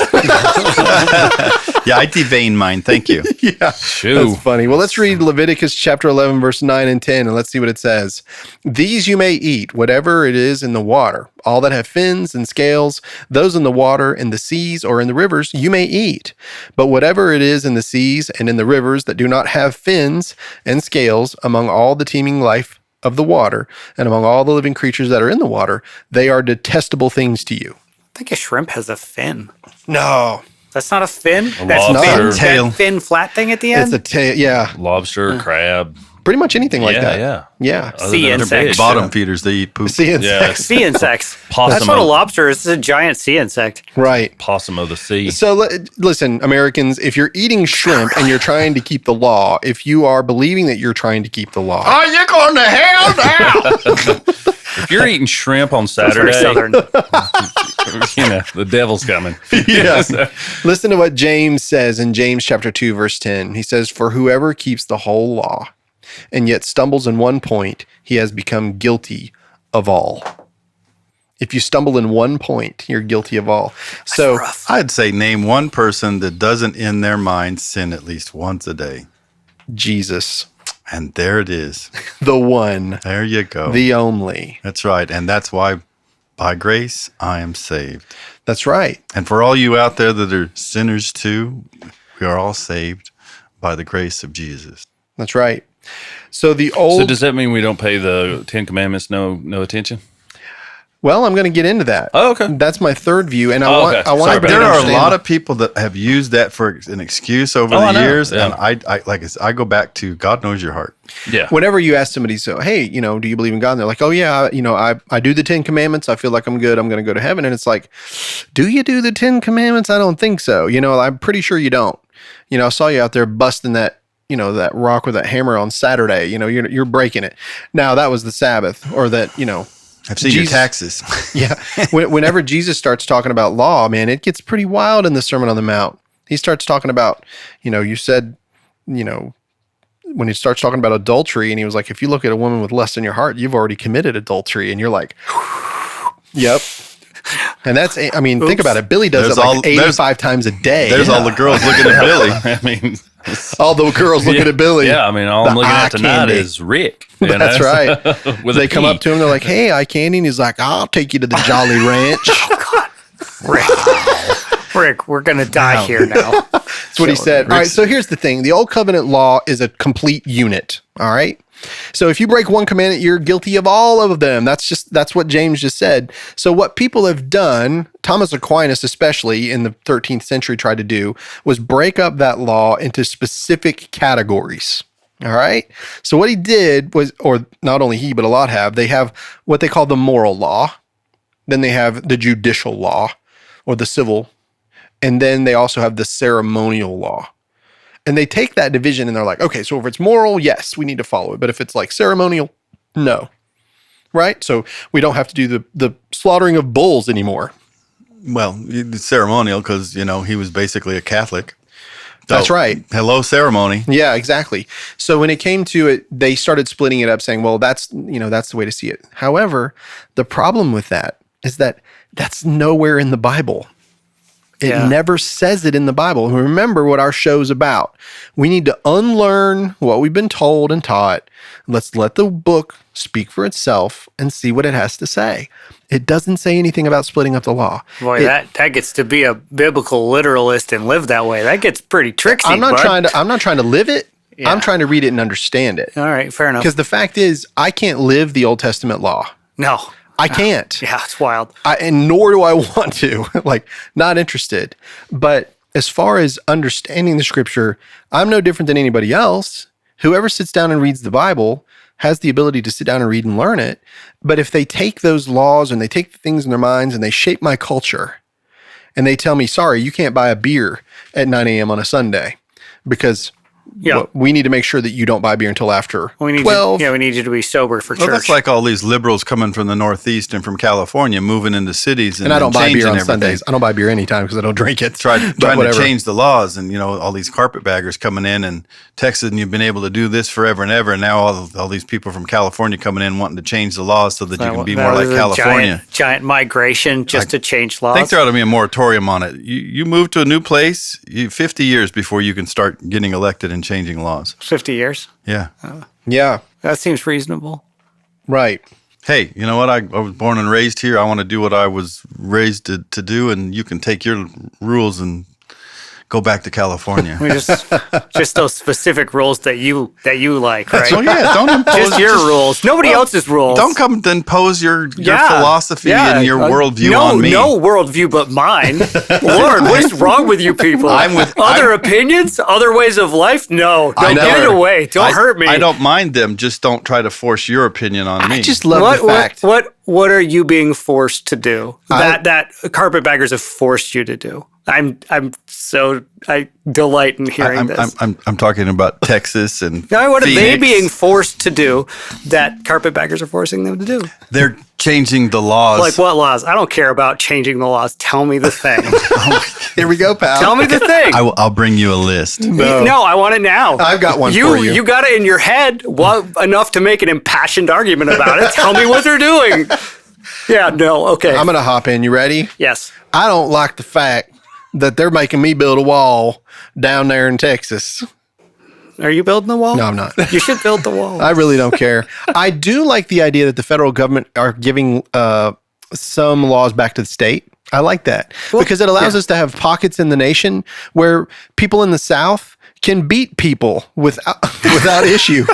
Yeah, I devein mine. Thank you. Yeah, Shoo. that's funny. Well, let's read Leviticus chapter 11, verse 9 and 10, and let's see what it says. These you may eat, whatever it is in the water. All that have fins and scales, those in the water, in the seas, or in the rivers, you may eat. But whatever it is in the seas and in the rivers that do not have fins and scales, among all the teeming life of the water, and among all the living creatures that are in the water, they are detestable things to you. I think a shrimp has a fin. No, That's not a fin. That's lobster. fin, Tail. that fin flat thing at the it's end. a tail. Yeah, Lobster, crab. pretty much anything like Yeah, that. yeah. Yeah. Other Sea than they're insects. big. Bottom feeders, they eat poop. Sea insects. Yeah. Sea insects. Possum. That's what a lobster is. It's a giant sea insect. Right. Possum of the sea. So listen, Americans, if you're eating shrimp and you're trying to keep the law, if you are believing that you're trying to keep the law, Are you going to hell now? If you're eating shrimp on Very Saturday, southern. you know, the devil's coming. Yeah. So- listen to what James says in James chapter 2, verse 10. He says, "For whoever keeps the whole law and yet stumbles in one point, he has become guilty of all." If you stumble in one point, you're guilty of all. So Rough. I'd say name one person that doesn't in their mind sin at least once a day. Jesus, And there it is. the one, There you go. the only. That's right. And that's why by grace I am saved. That's right. And for all you out there that are sinners too, we are all saved by the grace of Jesus. That's right. So the old So does that mean we don't pay the Ten Commandments no attention? Well, I'm going to get into that. Oh, okay. That's my third view, and I Oh, want okay. I want Sorry everybody about to There are a understand- lot of people that have used that for an excuse over Oh, the I know. years, Yeah. and I go back to God knows your heart. Yeah. Whenever you ask somebody, so hey, do you believe in God? And they're like, oh yeah, I do the 10 Commandments. I feel like I'm good. I'm going to go to heaven. And it's like, do you do the 10 Commandments? I don't think so. I'm pretty sure you don't. I saw you out there busting that that rock with that hammer on Saturday. You're breaking it. Now that was the Sabbath, or that I've seen your Jesus- taxes. Yeah. Whenever Jesus starts talking about law, man, it gets pretty wild in the Sermon on the Mount. He starts talking about, you said, when he starts talking about adultery, and he was like, if you look at a woman with lust in your heart, you've already committed adultery. And you're like, yep. And that's, think about it. Billy does There's it like all- there's- 85 times a day. There's all the girls looking at Billy. I mean, all the girls looking at Billy. yeah. I mean, all I'm The looking eye at tonight candy. is Rick. you That's know? right. With They a come P. up to him. They're like, hey, eye candy. And he's like, I'll take you to the Jolly Ranch. Rick, we're going to die here now. That's what he said. All right. So here's the thing. The Old Covenant law is a complete unit. All right. So if you break one commandment, you're guilty of all of them. That's what James just said. So what people have done, Thomas Aquinas especially in the 13th century tried to do, was break up that law into specific categories. All right. So what he did was, or not only he, but a lot have, they have what they call the moral law. Then they have the judicial law, or the civil. And then they also have the ceremonial law. And they take that division and they're like, okay, so if it's moral, yes, we need to follow it. But if it's like ceremonial, no. Right? So we don't have to do the slaughtering of bulls anymore. Well, it's ceremonial because, he was basically a Catholic. That's right. Hello, ceremony. Yeah, exactly. So when it came to it, they started splitting it up, saying, well, that's the way to see it. However, the problem with that is that that's nowhere in the Bible. It never says it in the Bible. And remember what our show's about. We need to unlearn what we've been told and taught. Let's let the book speak for itself and see what it has to say. It doesn't say anything about splitting up the law. Boy, that gets to be a biblical literalist and live that way. That gets pretty tricksy. I'm not trying to live it. Yeah. I'm trying to read it and understand it. All right, fair enough. Because the fact is, I can't live the Old Testament law. No. I can't. Yeah, it's wild. And nor do I want to. Like, not interested. But as far as understanding the scripture, I'm no different than anybody else. Whoever sits down and reads the Bible has the ability to sit down and read and learn it. But if they take those laws and they take the things in their minds and they shape my culture and they tell me, sorry, you can't buy a beer at 9 a.m. on a Sunday because we need to make sure that you don't buy beer until after 12. We need you to be sober for church. That's like all these liberals coming from the Northeast and from California moving into cities and I don't buy beer on everything. Sundays. I don't buy beer anytime because I don't drink it. Trying to change the laws, and all these carpetbaggers coming in and Texas, and you've been able to do this forever and ever, and now all these people from California coming in wanting to change the laws so that you can be more like California. Giant migration just to change laws. I think there ought to be a moratorium on it. You move to a new place, 50 years before you can start getting elected and changing laws. 50 years? Yeah. Yeah. That seems reasonable. Right. Hey, you know what? I was born and raised here. I want to do what I was raised to do, and you can take your rules and go back to California. We just those specific rules that you like, right? So don't impose just your rules. Nobody else's rules. Don't come and impose your philosophy and your worldview on me. No worldview but mine. Lord, what is wrong with you people? Other opinions, other ways of life. No, get it away. Don't hurt me. I don't mind them. Just don't try to force your opinion on me. I just love the fact. What are you being forced to do? That carpetbaggers have forced you to do. I delight in hearing this. I'm talking about Texas and what Phoenix. are they being forced to do that carpetbaggers are forcing them to do? They're changing the laws. Like what laws? I don't care about changing the laws. Tell me the thing. Here we go, pal. Tell me the thing. I'll bring you a list. No, I want it now. I've got one for you. You got it in your head enough to make an impassioned argument about it. Tell me what they're doing. Yeah, no, okay. I'm going to hop in. You ready? Yes. I don't like the fact that they're making me build a wall down there in Texas. Are you building the wall? No, I'm not. You should build the wall. I really don't care. I do like the idea that the federal government are giving some laws back to the state. I like that because it allows us to have pockets in the nation where people in the South can beat people without issue.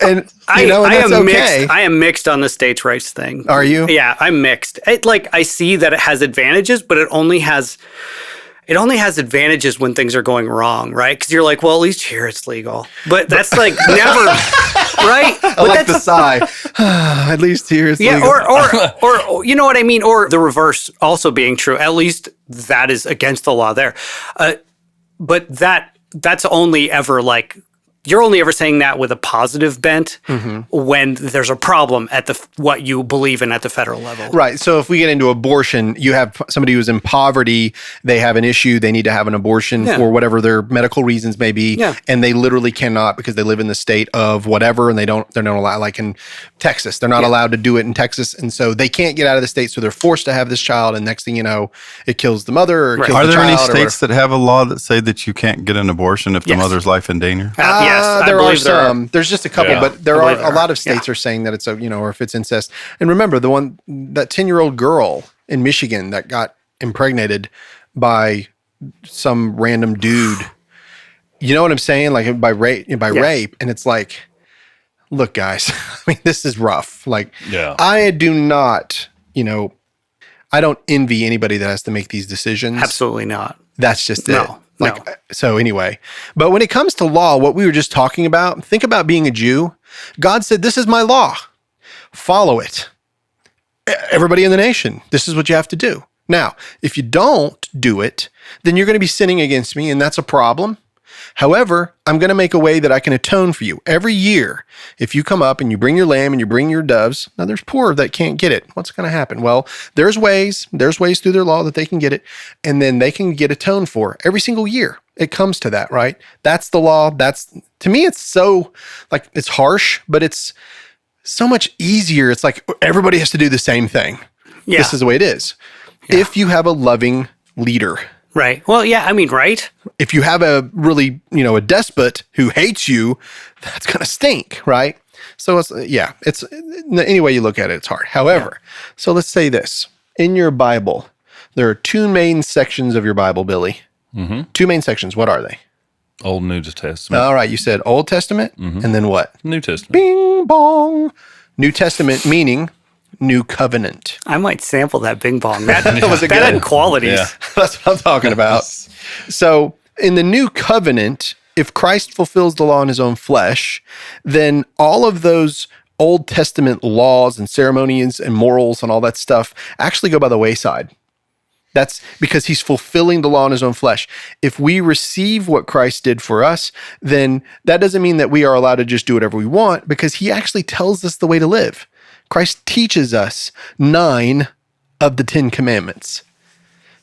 And that's okay. I am mixed on the states' rights thing. Are you? Yeah, I'm mixed. I see that it has advantages, but it only has advantages when things are going wrong, right? Because you're like, well, at least here it's legal. But that's like never, right? I like the sigh. At least here it's legal. Or you know what I mean? Or the reverse also being true. At least that is against the law there. But that's only ever like, you're only ever saying that with a positive bent when there's a problem at what you believe in at the federal level. Right. So if we get into abortion, you have somebody who's in poverty, they have an issue, they need to have an abortion for whatever their medical reasons may be, and they literally cannot because they live in the state of whatever, and they're not allowed, like in Texas, they're not allowed to do it in Texas, and so they can't get out of the state, so they're forced to have this child, and next thing you know, it kills the mother or kills the child. Are there any states that have a law that say that you can't get an abortion if the mother's life in danger? Yes, there are some. There's just a couple, but there are a lot of states are saying that it's or if it's incest. And remember that 10-year-old girl in Michigan that got impregnated by some random dude. You know what I'm saying? Like by rape, and it's like, look, guys. I mean, this is rough. Like, I do not. I don't envy anybody that has to make these decisions. Absolutely not. That's just it. So anyway, but when it comes to law, what we were just talking about, think about being a Jew. God said, this is my law. Follow it. Everybody in the nation, this is what you have to do. Now, if you don't do it, then you're going to be sinning against me, and that's a problem. However, I'm going to make a way that I can atone for you. Every year, if you come up and you bring your lamb and you bring your doves, now there's poor that can't get it. What's going to happen? Well, there's ways through their law that they can get it, and then they can get atoned for every single year. It comes to that, right? That's the law. That's, to me, it's so, like, it's harsh, but it's so much easier. It's like everybody has to do the same thing. Yeah. This is the way it is. Yeah. If you have a loving leader, Right. Well, yeah, I mean, right? if you have a really, a despot who hates you, that's going to stink, right? So it's, it's any way you look at it, it's hard. However, so let's say this. In your Bible, there are two main sections of your Bible, Billy. Mm-hmm. Two main sections. What are they? Old New Testament. All right. You said Old Testament and then what? New Testament. Bing bong. New Testament meaning New Covenant. I might sample that Bing Bong. That, Was it that good? had qualities. Yeah. That's what I'm talking about. So in the New Covenant, if Christ fulfills the law in his own flesh, then all of those Old Testament laws and ceremonies and morals and all that stuff actually go by the wayside. That's because he's fulfilling the law in his own flesh. If we receive what Christ did for us, then that doesn't mean that we are allowed to just do whatever we want, because he actually tells us the way to live. Christ teaches us 9 of the 10 commandments.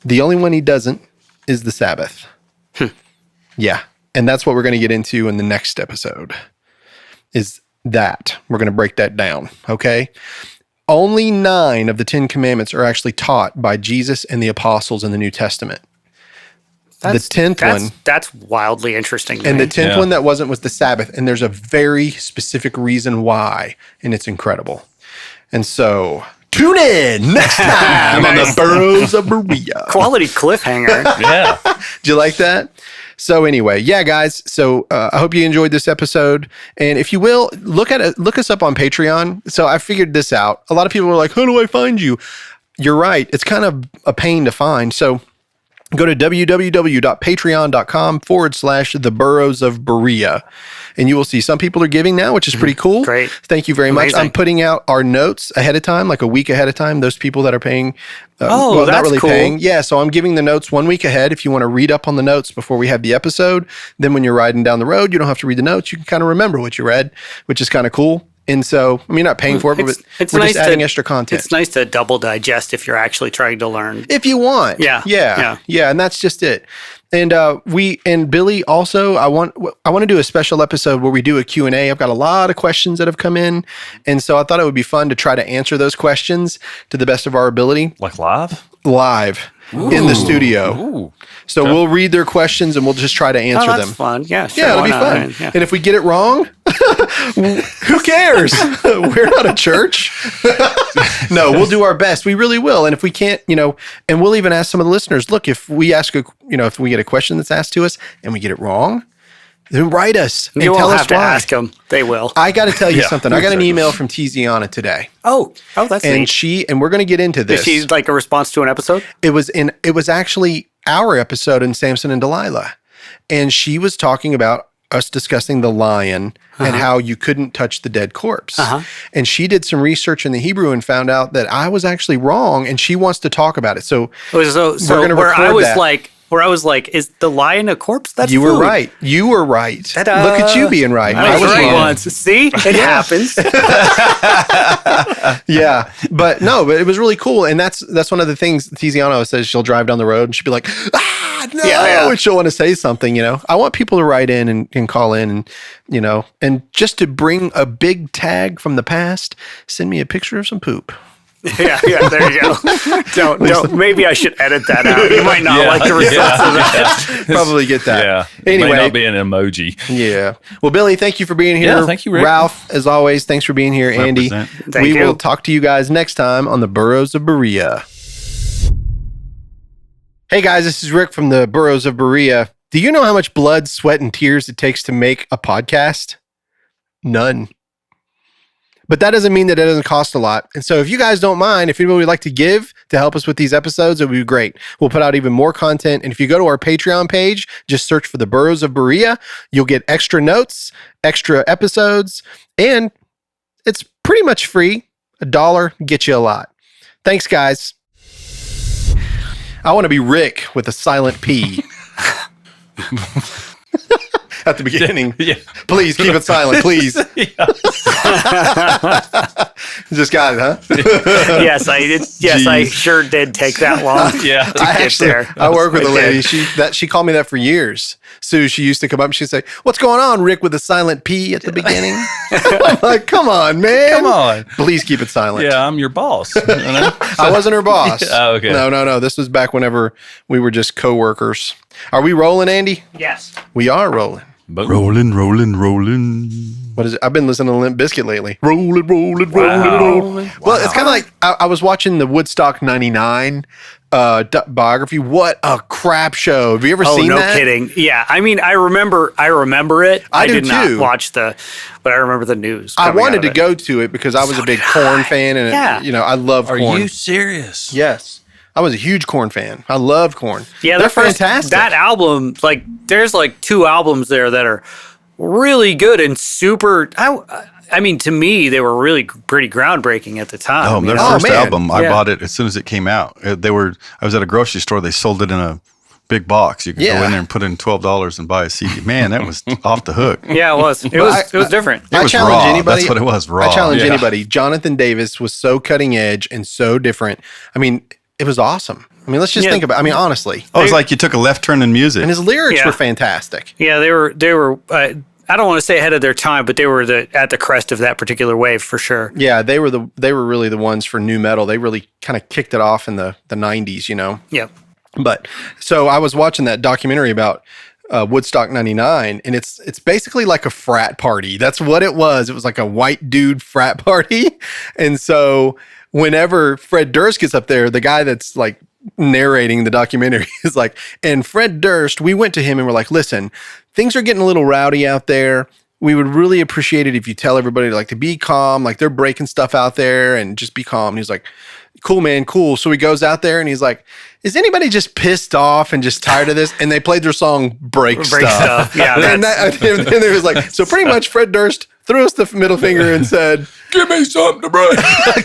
The only one he doesn't is the Sabbath. Yeah. And that's what we're going to get into in the next episode, is that. We're going to break that down. Okay. Only 9 of the 10 commandments are actually taught by Jesus and the apostles in the New Testament. The 10th one. That's wildly interesting. And the 10th Yeah. one that wasn't was the Sabbath. And there's a very specific reason why. And it's incredible. And so tune in next time on the Burrows of Berea. Quality cliffhanger. Yeah. Do you like that? So anyway, yeah, guys. So I hope you enjoyed this episode. And if you will, look us up on Patreon. So I figured this out. A lot of people are like, how do I find you? You're right. It's kind of a pain to find. So go to www.patreon.com/the Burrows of Berea. And you will see some people are giving now, which is pretty cool. Great. Thank you very much. Amazing. I'm putting out our notes ahead of time, like a week ahead of time. Those people that are paying, Oh, not that's really cool. paying. Yeah, so I'm giving the notes 1 week ahead. If you want to read up on the notes before we have the episode, then when you're riding down the road, you don't have to read the notes. You can kind of remember what you read, which is kind of cool. And so, I mean, you're not paying for it, but we're just adding extra content. It's nice to double digest if you're actually trying to learn. If you want. Yeah. Yeah. And that's just it. And Billy also, I want to do a special episode where we do a Q&A. I've got a lot of questions that have come in. And so I thought it would be fun to try to answer those questions to the best of our ability Like live? live in the studio. Ooh. So we'll read their questions and we'll just try to answer Oh, that's them. fun. Yeah, sure. Yeah, it'll why be not? fun. Yeah. And if we get it wrong, who cares? We're not a church. No, we'll do our best. We really will. And if we can't, and we'll even ask some of the listeners, look, if we ask if we get a question that's asked to us and we get it wrong, then write us and You tell won't us have to why. ask them. They will. I got to tell you Yeah, something. I got an exactly. email from Tiziana today, Oh, that's and neat. and we're going to get into this. Is she like a response to an episode? It was actually our episode in Samson and Delilah. And she was talking about us discussing the lion and how you couldn't touch the dead corpse. And she did some research in the Hebrew and found out that I was actually wrong, and she wants to talk about it. So So We're gonna where I record was that. like, is the lion a corpse? That's you were food. right. You were right. Ta-da. Look at you being right. I was right wrong. once. See, it happens. Yeah, but it was really cool, and that's one of the things Tiziano says. She'll drive down the road and she'll be like, no, Yeah. and she'll want to say something. I want people to write in and call in, and just to bring a big tag from the past. Send me a picture of some poop. yeah, there you go. Don't. Maybe I should edit that out. You might not like the results of that. Probably get that. Yeah. Anyway. It may not be an emoji. Yeah. Well, Billy, thank you for being here. Yeah, thank you, Rick. Ralph, as always, thanks for being here. Andy, Represent. Thank we you. will talk to you guys next time on the Burrows of Berea. Hey guys, this is Rick from the Burrows of Berea. Do you know how much blood, sweat, and tears it takes to make a podcast? None. But that doesn't mean that it doesn't cost a lot. And so if you guys don't mind, if anybody would like to give to help us with these episodes, it would be great. We'll put out even more content. And if you go to our Patreon page, just search for the Burrows of Berea, you'll get extra notes, extra episodes, and it's pretty much free. $1 gets you a lot. Thanks, guys. I want to be Rick with a silent P. At the beginning. Yeah. Please keep it silent, please. Just got it, huh? Yes, I did. Yes, I sure did take that long. Yeah. to get there. I work with a I lady. did. She called me that for years. Sue, she used to come up and she'd say, "What's going on, Rick?" with a silent P at the beginning. I'm like, come on, man. Come on. Please keep it silent. Yeah, I'm your boss. You know? I wasn't her boss. Oh, okay. No. This was back whenever we were just coworkers. Are we rolling, Andy? Yes. We are rolling. Boom. Rolling. What is it? I've been listening to Limp Bizkit lately. Rolling. Well, it's kind of like I was watching the Woodstock 99 biography. What a crap show. Have you ever seen that? No kidding. Yeah. I mean, I remember it. I do did not too. watch but I remember the news. I coming wanted out to of it. go to it because I was a big Korn fan and I love Are Korn. you serious? Yes. I was a huge Korn fan. I love Korn. Yeah, they're the first- fantastic. That album, like, there's like 2 albums there that are really good and super. I mean, to me, they were really pretty groundbreaking at the time. Oh, you their know? first man. album, I Yeah. bought it as soon as it came out. I was at a grocery store. They sold it in a big box. You could go in there and put in $12 and buy a CD. Man, that was off the hook. Yeah, it was. It was different. It was challenge raw. anybody. That's what it was, raw. I challenge Yeah. anybody. Jonathan Davis was so cutting edge and so different. I mean, it was awesome. I mean, let's just think about it. I mean, honestly. Oh, it's like you took a left turn in music. And his lyrics Yeah. were fantastic. Yeah, they were. I don't want to say ahead of their time, but they were at the crest of that particular wave for sure. Yeah, they were really the ones for new metal. They really kind of kicked it off in the 90s, you know. Yep. But so I was watching that documentary about Woodstock 99, and it's basically like a frat party. That's what it was. It was like a white dude frat party. And so whenever Fred Durst gets up there, the guy that's like narrating the documentary is like, and Fred Durst, we went to him and we're like, listen, things are getting a little rowdy out there. We would really appreciate it if you tell everybody like to be calm, like they're breaking stuff out there and just be calm. And he's like, cool, man, cool. So he goes out there and he's like, is anybody just pissed off and just tired of this? And they played their song Break Stuff. Yeah. And then there was like, so pretty much Fred Durst threw us the middle finger and said, give me something to break.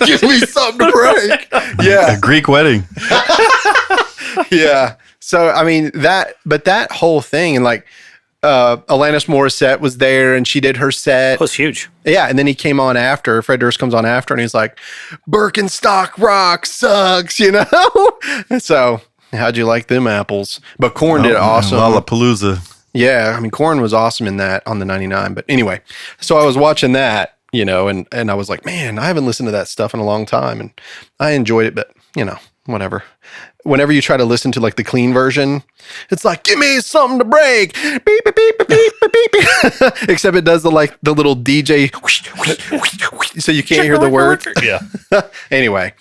Give me something to break. Yeah. A Greek wedding. Yeah. So, I mean, that whole thing, and like, Alanis Morissette was there and she did her set. It was huge. Yeah. And then he came on after, Fred Durst comes on after, and he's like, Birkenstock rock sucks, you know? So, how'd you like them apples? But Korn did awesome. Lollapalooza. Yeah. I mean, Korn was awesome in that on the 99. But anyway, so I was watching that, you know, and I was like, man, I haven't listened to that stuff in a long time. And I enjoyed it, but, you know, whatever. Whenever you try to listen to like the clean version, it's like, give me something to break. Beep, beep, beep, beep, beep, beep, beep. Except it does the little DJ, so you can't hear the word. Yeah. Anyway,